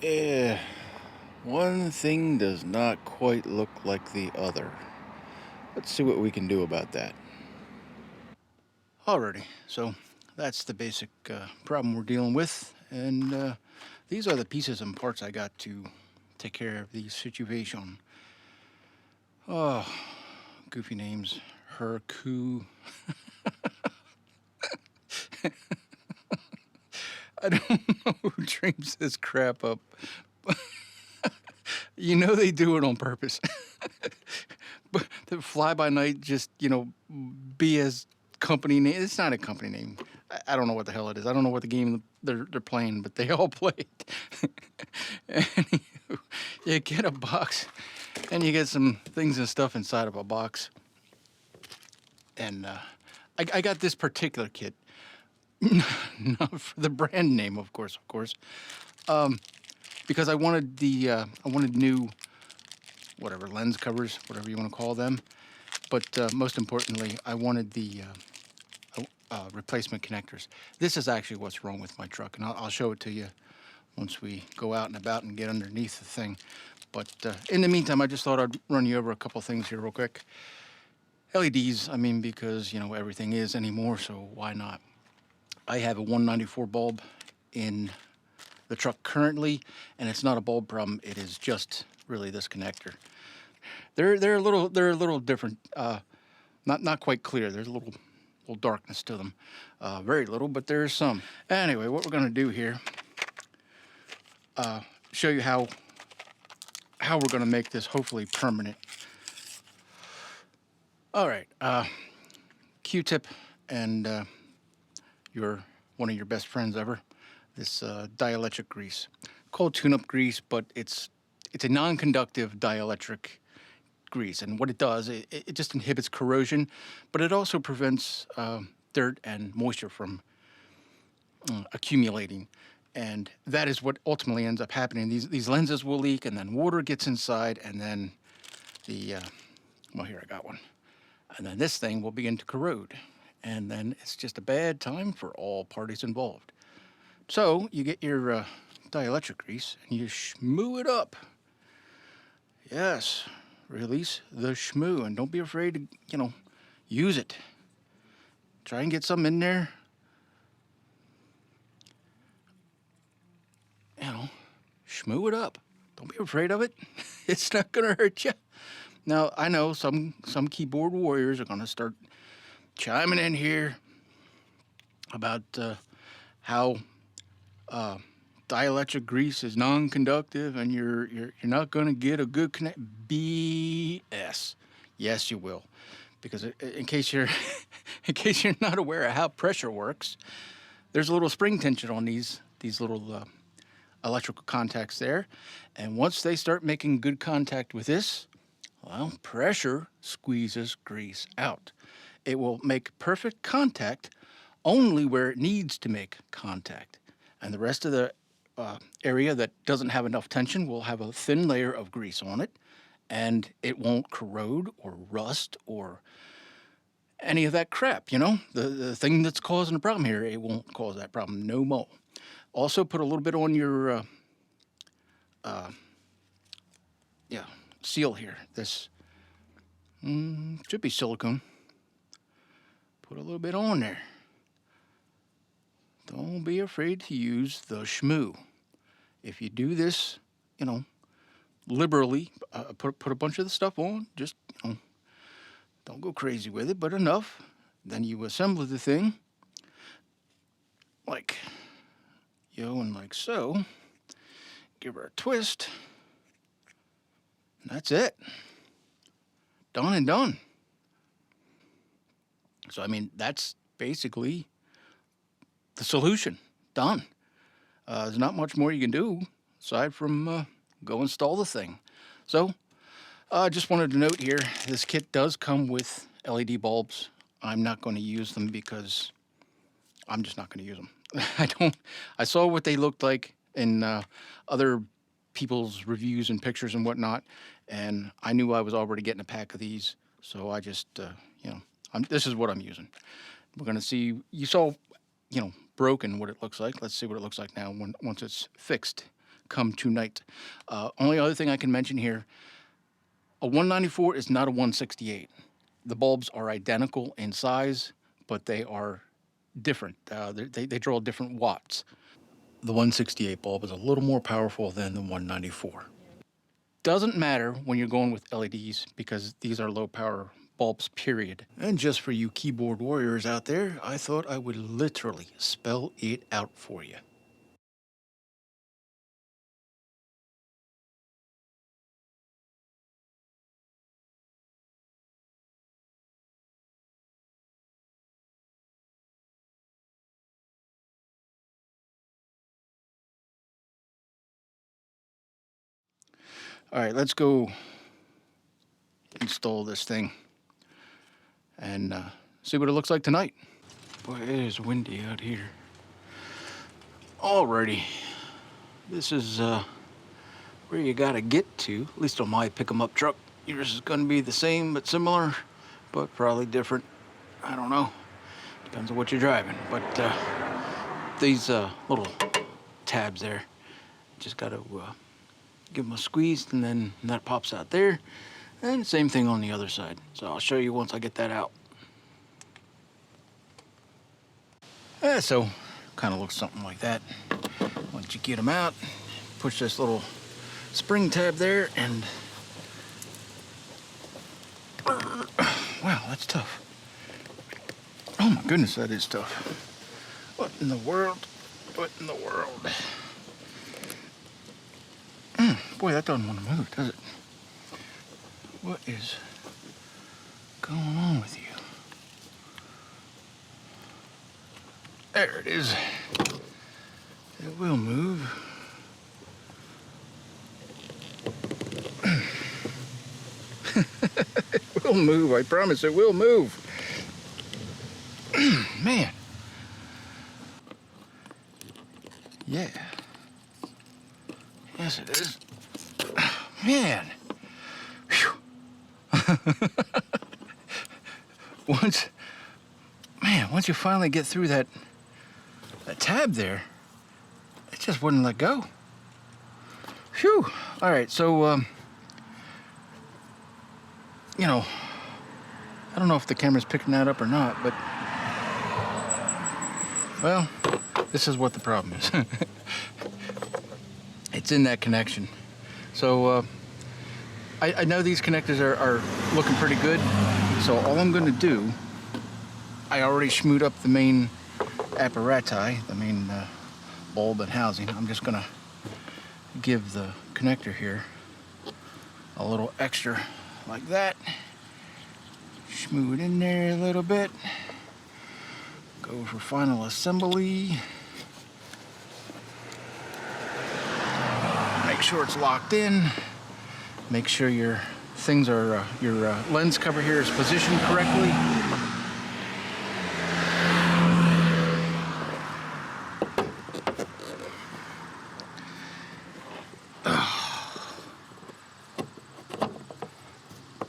Eh, one thing does not quite look like the other. Let's see what we can do about that. Alrighty, so that's the basic problem we're dealing with, and these are the pieces and parts I got to take care of the situation. Oh, goofy names. Hercu. I don't know who dreams this crap up. You know they do it on purpose. But the fly by night just, BS company name. It's not a company name. I don't know what the hell it is. I don't know what the game they're playing, but they all play it. And you get a box, and you get some things and stuff inside of a box. And I got this particular kit, not for the brand name, of course, because I wanted I wanted new whatever lens covers, whatever you want to call them. But most importantly, I wanted the replacement connectors. This is actually what's wrong with my truck, and I'll show it to you once we go out and about and get underneath the thing. But in the meantime, I just thought I'd run you over a couple things here real quick. LEDs, I mean, because, everything is anymore, so why not? I have a 194 bulb in the truck currently, and it's not a bulb problem. It is just really this connector. They're a little different. Not quite clear. There's a little darkness to them. Very little, but there's some. Anyway, what we're gonna do here, show you how we're gonna make this hopefully permanent. All right, Q-tip and one of your best friends ever. This dielectric grease, called tune-up grease, but it's a non-conductive dielectric grease, and what it does, it just inhibits corrosion, but it also prevents dirt and moisture from accumulating, and that is what ultimately ends up happening. These lenses will leak, and then water gets inside, and then well, here I got one, and then this thing will begin to corrode, and then it's just a bad time for all parties involved. So you get your dielectric grease and you schmoo it up. Yes, release the schmoo, and don't be afraid to, use it. Try and get some in there. Schmoo it up. Don't be afraid of it. It's not gonna hurt you. Now I know some keyboard warriors are gonna start chiming in here about how dielectric grease is non-conductive and you're not going to get a good connect. BS. Yes, you will, because in case you're in case you're not aware of how pressure works, there's a little spring tension on these little electrical contacts there, and once they start making good contact with this, well, pressure squeezes grease out. It will make perfect contact only where it needs to make contact. And the rest of the area that doesn't have enough tension will have a thin layer of grease on it, and it won't corrode or rust or any of that crap, The thing that's causing the problem here, it won't cause that problem no more. Also, put a little bit on your seal here. This should be silicone. Put a little bit on there. Don't be afraid to use the schmoo. If you do this, liberally, put a bunch of the stuff on, just, don't go crazy with it, but enough. Then you assemble the thing, like, and like so. Give her a twist. And that's it. Done and done. So, I mean, that's basically the solution. Done. There's not much more you can do aside from go install the thing. So, I just wanted to note here, this kit does come with LED bulbs. I'm not going to use them because I'm just not going to use them. I saw what they looked like in other people's reviews and pictures and whatnot, and I knew I was already getting a pack of these, so I just, this is what I'm using. We're going to see, you saw, broken what it looks like. Let's see what it looks like now once it's fixed come tonight. Only other thing I can mention here, a 194 is not a 168. The bulbs are identical in size, but they are different. They draw different watts. The 168 bulb is a little more powerful than the 194. Doesn't matter when you're going with LEDs because these are low power bulbs, period. And just for you keyboard warriors out there, I thought I would literally spell it out for you. All right, let's go install this thing and see what it looks like tonight. Boy, it is windy out here. Alrighty, this is where you gotta get to, at least on my pick-em-up truck. Yours is gonna be the same but similar, but probably different. I don't know, depends on what you're driving. But these little tabs there, just gotta give them a squeeze and then that pops out there. And same thing on the other side. So I'll show you once I get that out. So kind of looks something like that. Once you get them out, push this little spring tab there and wow, that's tough. Oh my goodness, that is tough. What in the world? What in the world? Boy, that doesn't want to move, does it? What is going on with you? There it is. It will move. It will move, I promise it will move. Man. Yeah. Yes, it is. Man. Once you finally get through that tab there, it just wouldn't let go. Phew. All right, so you know, I don't know if the camera's picking that up or not, but well, this is what the problem is. It's in that connection. So I know these connectors are looking pretty good. So all I'm going to do, I already schmoed up the main apparati, the main bulb and housing. I'm just going to give the connector here a little extra like that. Schmoo it in there a little bit. Go for final assembly. Make sure it's locked in. Make sure your things are, your lens cover here is positioned correctly.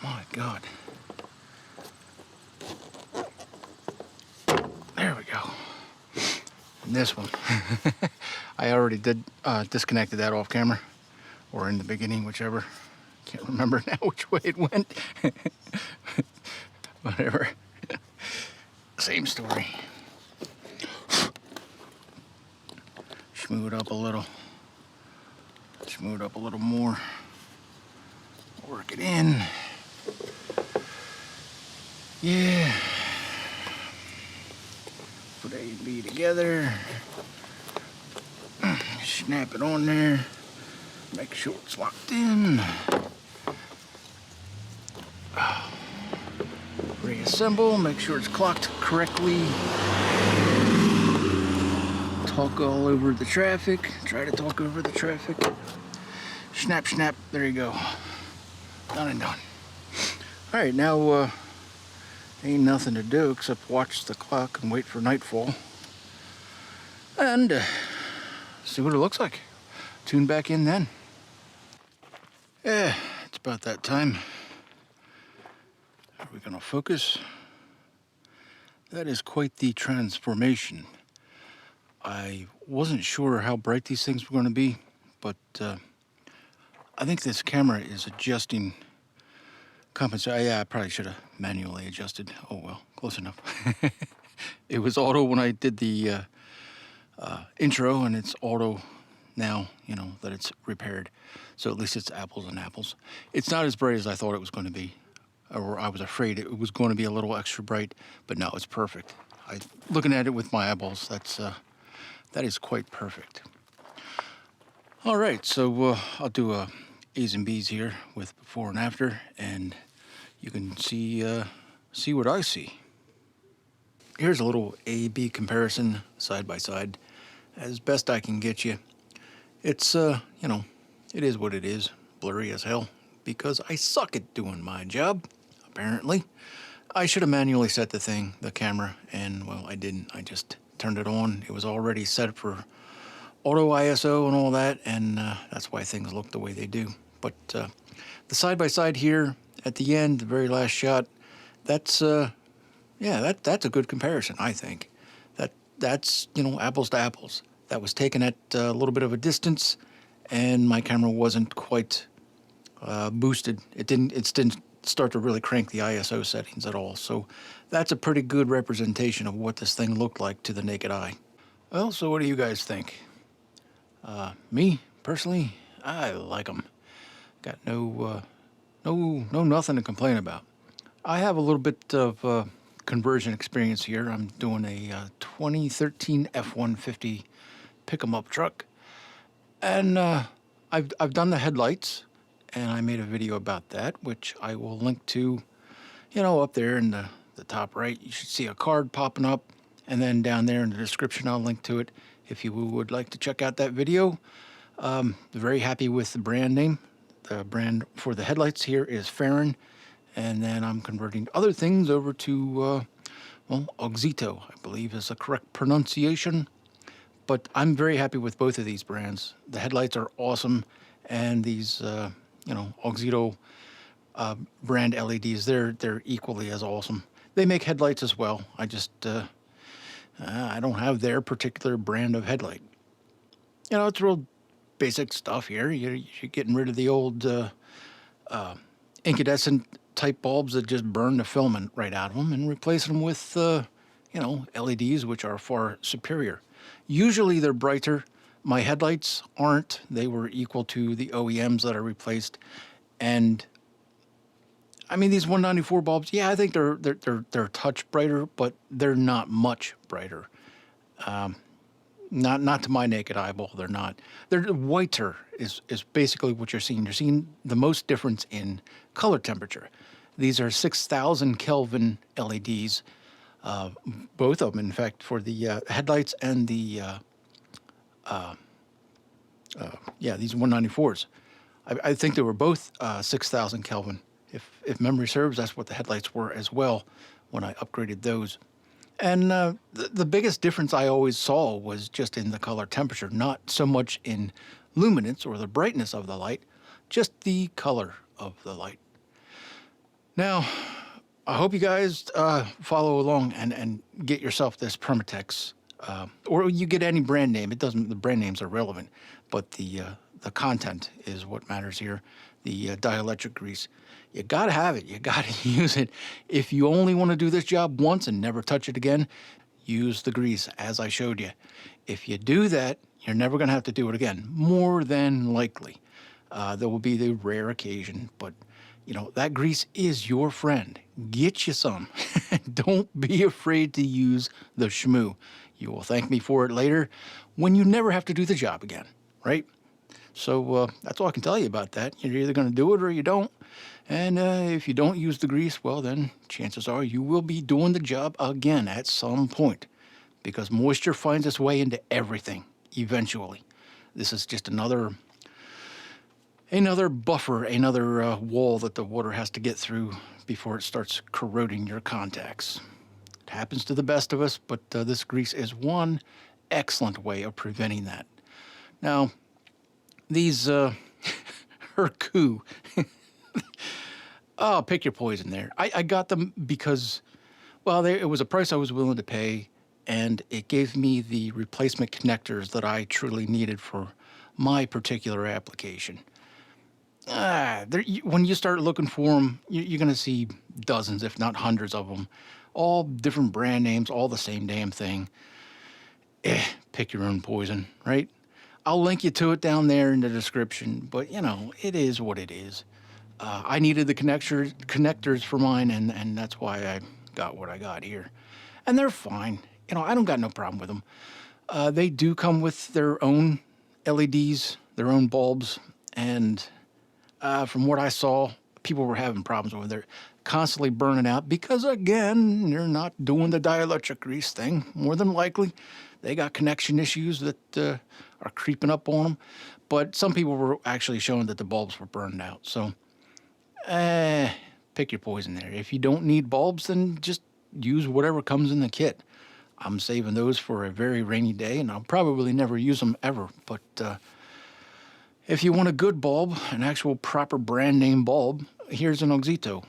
My God. There we go. And this one. I already did disconnected that off camera, or in the beginning, whichever. Can't remember now which way it went. Whatever. Same story. Schmoo it up a little. Schmoo it up a little more. Work it in. Yeah. Put A and B together. Snap it on there. Make sure it's locked in. Reassemble, make sure it's clocked correctly. Talk all over the traffic. Try to talk over the traffic. Snap, snap, there you go. Done and done. All right, now ain't nothing to do except watch the clock and wait for nightfall. And see what it looks like. Tune back in then. Yeah, it's about that time. Are we gonna focus? That is quite the transformation. I wasn't sure how bright these things were gonna be, but I think this camera is adjusting compensate. Yeah, I probably should have manually adjusted. Oh well, close enough. It was auto when I did the intro, and it's auto now, you know, that it's repaired. So at least it's apples and apples. It's not as bright as I thought it was going to be, or I was afraid it was going to be a little extra bright, but no, it's perfect. Looking at it with my eyeballs, that is quite perfect. All right, so I'll do a A's and B's here with before and after, and you can see what I see. Here's a little A-B comparison side by side, as best I can get you. It's you know, it is what it is, blurry as hell, because I suck at doing my job, apparently. I should have manually set the camera, and well, I didn't. I just turned it on. It was already set for auto ISO and all that, and that's why things look the way they do. But the side-by-side here at the end, the very last shot, that's yeah, that's a good comparison, I think. That's, you know, apples to apples. That was taken at a little bit of a distance, and my camera wasn't quite boosted. It didn't start to really crank the ISO settings at all. So that's a pretty good representation of what this thing looked like to the naked eye. Well, so what do you guys think? Me, personally, I like them. Got no nothing to complain about. I have a little bit of conversion experience here. I'm doing a 2013 F-150 pick-em-up truck, and I've done the headlights, and I made a video about that, which I will link to, you know, up there in the top right. You should see a card popping up, and then down there in the description, I'll link to it if you would like to check out that video. Very happy with the brand name. The brand for the headlights here is Farron, and then I'm converting other things over to, well, Auxito, I believe is the correct pronunciation. But I'm very happy with both of these brands. The headlights are awesome, and these, you know, Auxito brand LEDs, they're equally as awesome. They make headlights as well. I just, I don't have their particular brand of headlight. You know, it's real basic stuff here. You're getting rid of the old incandescent type bulbs that just burn the filament right out of them and replacing them with, you know, LEDs, which are far superior. Usually they're brighter. My headlights aren't. They were equal to the OEMs that I replaced. And I mean, these 194 bulbs, yeah, I think they're a touch brighter, but they're not much brighter. Not to my naked eyeball, they're not. They're whiter is basically what you're seeing. You're seeing the most difference in color temperature. These are 6,000 Kelvin LEDs, both of them, in fact, for the headlights and the, yeah, these 194s. I think they were both 6,000 Kelvin. If memory serves, that's what the headlights were as well when I upgraded those. And the biggest difference I always saw was just in the color temperature, not so much in luminance or the brightness of the light, just the color of the light. Now, I hope you guys follow along and get yourself this Permatex, or you get any brand name. It doesn't. The brand names are relevant, but the content is what matters here. The dielectric grease. You got to have it. You got to use it. If you only want to do this job once and never touch it again, use the grease as I showed you. If you do that, you're never going to have to do it again, more than likely. There will be the rare occasion, but you know, that grease is your friend. Get you some. Don't be afraid to use the shmoo. You will thank me for it later when you never have to do the job again, right? So that's all I can tell you about that. You're either going to do it or you don't. And if you don't use the grease, well, then chances are you will be doing the job again at some point, because moisture finds its way into everything eventually. This is just another buffer, another wall that the water has to get through before it starts corroding your contacts. It happens to the best of us, but this grease is one excellent way of preventing that. Now, these Hercule, oh, pick your poison there. I got them because, well, it was a price I was willing to pay, and it gave me the replacement connectors that I truly needed for my particular application. When you start looking for them, you're going to see dozens, if not hundreds of them, all different brand names, all the same damn thing. Pick your own poison, right? I'll link you to it down there in the description, but it is what it is. I needed the connectors for mine, and that's why I got what I got here. And they're fine. I don't got no problem with them. They do come with their own LEDs, their own bulbs, and from what I saw, people were having problems over there, constantly burning out because, again, they're not doing the dielectric grease thing. More than likely, they got connection issues that are creeping up on them. But some people were actually showing that the bulbs were burned out. So, pick your poison there. If you don't need bulbs, then just use whatever comes in the kit. I'm saving those for a very rainy day, and I'll probably never use them ever. But if you want a good bulb, an actual proper brand name bulb, here's an Auxito.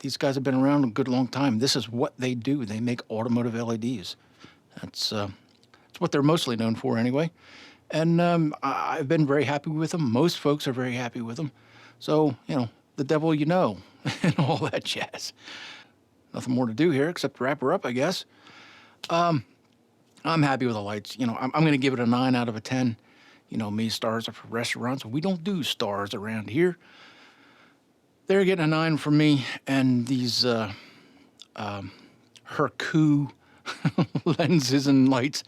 These guys have been around a good long time. This is what they do. They make automotive LEDs. That's what they're mostly known for anyway. And I've been very happy with them. Most folks are very happy with them. So, the devil and all that jazz. Nothing more to do here except wrap her up, I guess. I'm happy with the lights. I'm going to give it a 9 out of a 10. Me, stars are for restaurants. We don't do stars around here. They're getting a 9 from me. And these Hercule lenses and lights,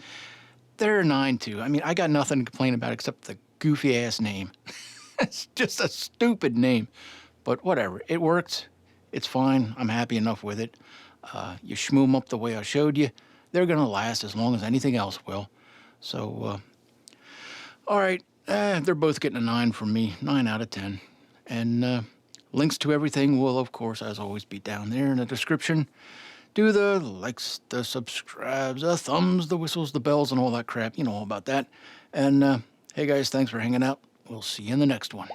they're a 9 too. I mean, I got nothing to complain about except the goofy ass name. It's just a stupid name. But whatever. It works. It's fine. I'm happy enough with it. You shmoo them up the way I showed you. They're going to last as long as anything else will. So, all right. They're both getting a 9 from me. 9 out of 10. And links to everything will, of course, as always, be down there in the description. Do the likes, the subscribes, the thumbs, the whistles, the bells, and all that crap. You know all about that. And, hey, guys, thanks for hanging out. We'll see you in the next one.